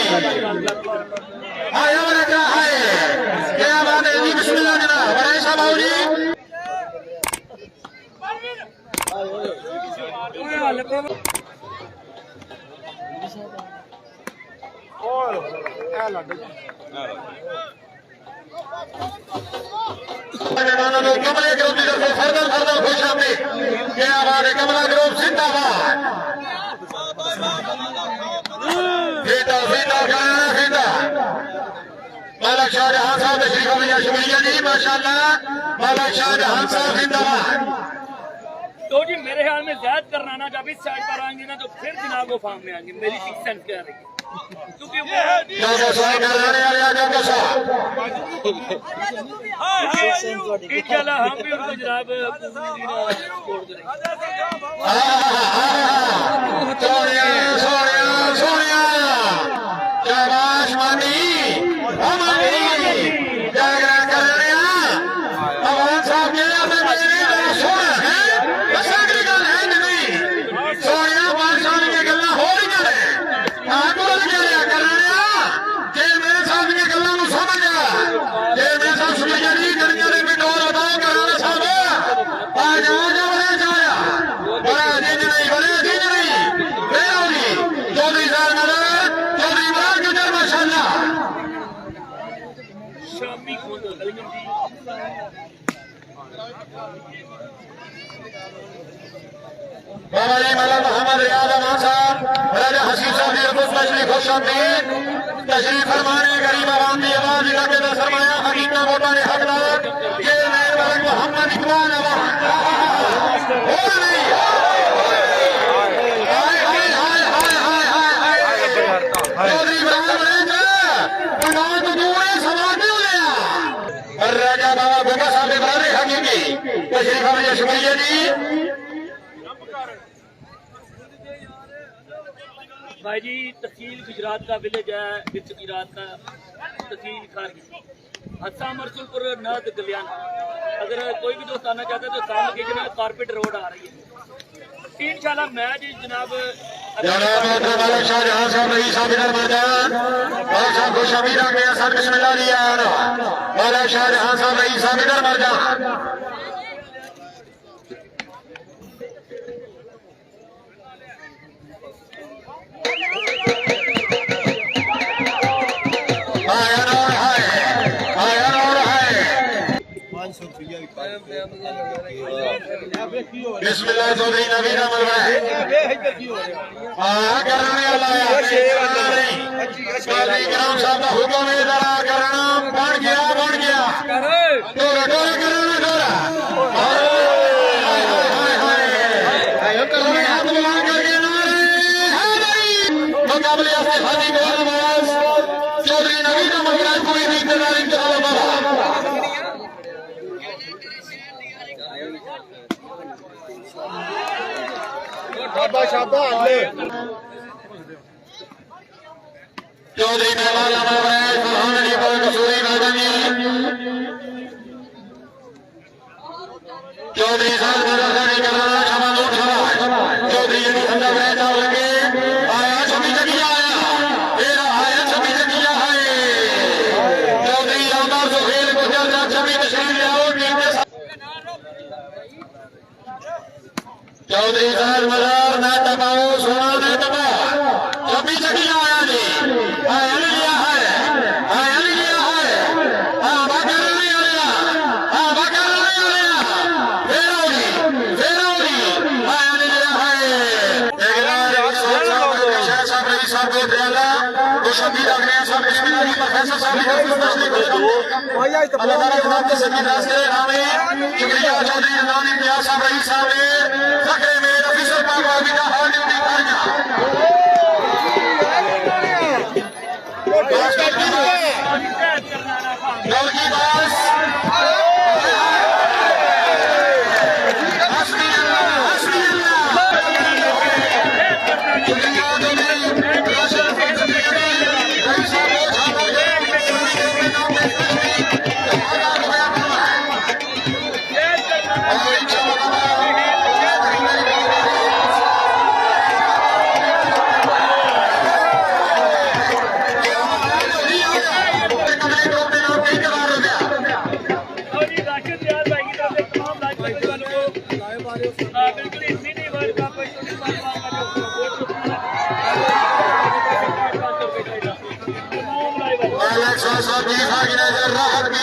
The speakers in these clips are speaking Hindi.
आया क्या है, क्या बात है जी, बिस्मिल्लाह जनाब, बड़े साहब आओ जी। कमरे ग्रुप की तरफ से फर्दर खुश आमदीद। क्या बात है, कमरा ग्रुप जिंदाबाद। मालक शाहजहां साहब तशरीफ लिया, शुक्रिया जी, माशाल्लाह। मालक शाहजहां साहब जिंदाबाद। तो जी मेरे ख्याल में ज्यादा करना जब इस साइड पर आएंगे ना तो फिर जनाब वो फार्म में आएंगे, मेरी सिक्स सेंस कह रही है, क्योंकि इंशाल्लाह हम भी उनको जनाब छोड़ देंगे। बाबा जी मौलाना मोहम्मद रियाज अमान साहब, राजा हसीब साहब तशरीफ फरमाने, गरीब आवाम की आवाज इलाके का सरमाया, हकीका वोटा ने हकदार, ये मेरे मौलाना मोहम्मद इकबाल अमान। राजा बाबा गोगा साहब के बराबर हकीकी तशरीफ फरमाने, शुक्रिया जी। भाई जी तहसील गुजरात का विलेज है, विच गुजरात का तहसील खारगी, हसा मरसुलपुर नद गलियान। अगर कोई भी दोस्त आना चाहता है तो सामने की जनाब कारपेट रोड आ रही है इंशाल्लाह। मैं जी जनाब शाहजहां साहब रही साबिर मैदान और साहब को शमीर आ गया सर बिस्मिल्लाह दिया मौलाना शाहजहां साहब रही साबिर मैदान। बिस्मिल्लाह चौधरी नवीन अमल ग्राम साहब का हुक्म है, जरा करना बन गया मुकाबले चौधरी नवीन अमल कोई भी चौधरी चौधरी चौधरी साहब मजार ना दबाओ, सोना ना दबाओ, छब्बी जगह आया जी, आया लिया है, शुक्रिया चौधरी साहब रही साहब में ऑफिसर 107 की सागिने राहत की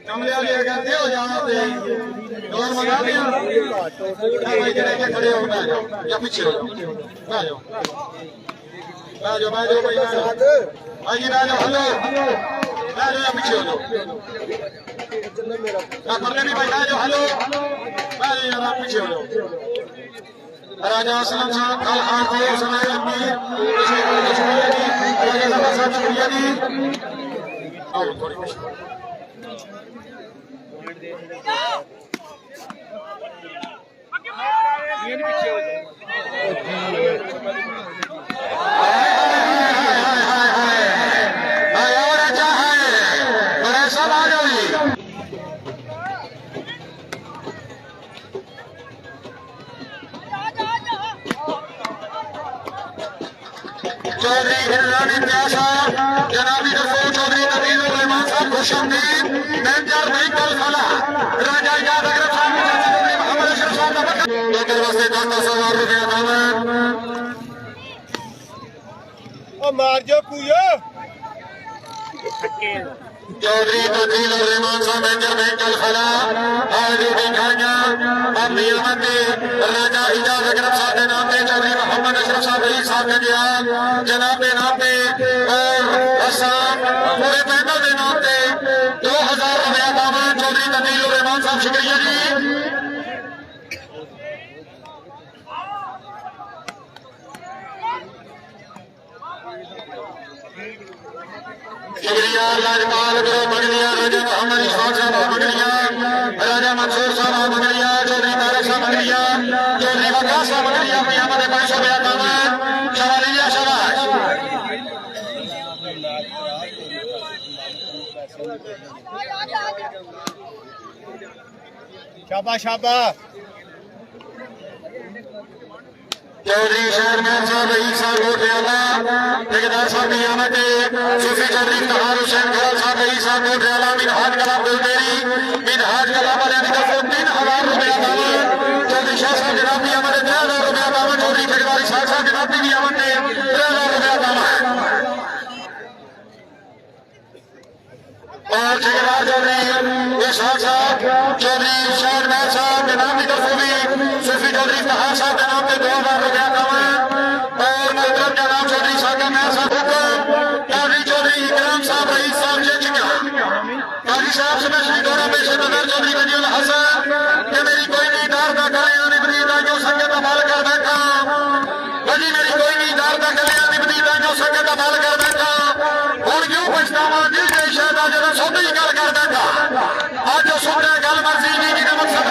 कमले वाले कहते हो जाना डोर मंगा दिया भाई जरा खड़े हो या पीछे हो जाओ भाई भाई हेलो या पीछे हो जाओ पढ़ने भी बैठा जो हेलो भाई जरा पीछे हो जाओ राजा असलम साहब कल आखो समय अपनी राजा साहब शुक्रिया जी आओ थोड़ी ये नहीं पीछे हो और अच्छा है बड़ा सब आ जाओ चौधरी हिरानी प्यासा जनाबी रसूल चौधरी नबील रहमान साहब खुशामदीद मैनेजर व्हीकल फला राजा याद अगर साहब चौधरी मोहम्मद अशरफ साहब का लेकर वास्ते 10,000 रुपया था ओ मार जो कुयो चौधरी नबील रहमान साहब मैनेजर व्हीकल फला हाजी दिखाया अम्मी अहमद राजा इजाज अकरम साहब के नाम पे चौधरी मोहम्मद अशरफ साहब अली साहब के दिया जनाब के नाम पे और हसन पूरे पैनल के नाम पे 2,000 रुपया दामन चौधरी नबील रहमान साहब शुक्रिया जी शुक्रिया लाजपाल करो मंगलिया राजा मोहम्मद इस्माइल साहब मंगलिया राजा मंसूर साहब मंगलिया चौधरी तारक साहब मंगलिया चौधरी वकास साहब मंगलिया मियां मदे 500 रुपया दामन शवालिया शबाश शाबाश शाबाश चौधरी शहरमैन साहब रईस साहब गोटियाला ठेकेदार साहब नियामत सूफी चौधरी इफ्तिखार हुसैन खयाल साहब रईस साहब गोटियाला मिनहाज कला बुलदेरी मिनहाज कला वाले की तरफ 3,000 रुपया दामन चौधरी शाह साहब जनाब नियामत 3,000 रुपया दामन चौधरी ठेकेदार शाह साहब जनाब नियामत 3,000 रुपया दामन और ठेकेदार चौधरी इशहाक साहब चौधरी शहरमैन साहब जनाब की तरफ भी सूफी चौधरी इफ्तिखार साहब के नाम पे 2,000 रुपया दामन और मोहतरम जनाब चौधरी साहब चौधरी चौधरी इकराम साहब रईस साहब चिका काजी साहब से मैं श्री गौरव पेशेवर चौधरी वजीर हसन कि मेरी कोई नहीं दार का कल्याण बदीदा जो संगत माल कर बैठा वजी मेरी कोई नहीं दार का कल्याण बदीदा जो संगत माल कर बैठा और क्यों पछतावा दिल के शहदा जरा सौदे कर बैठा आज जो सुन रहे गल मर्जी नहीं कि मकसद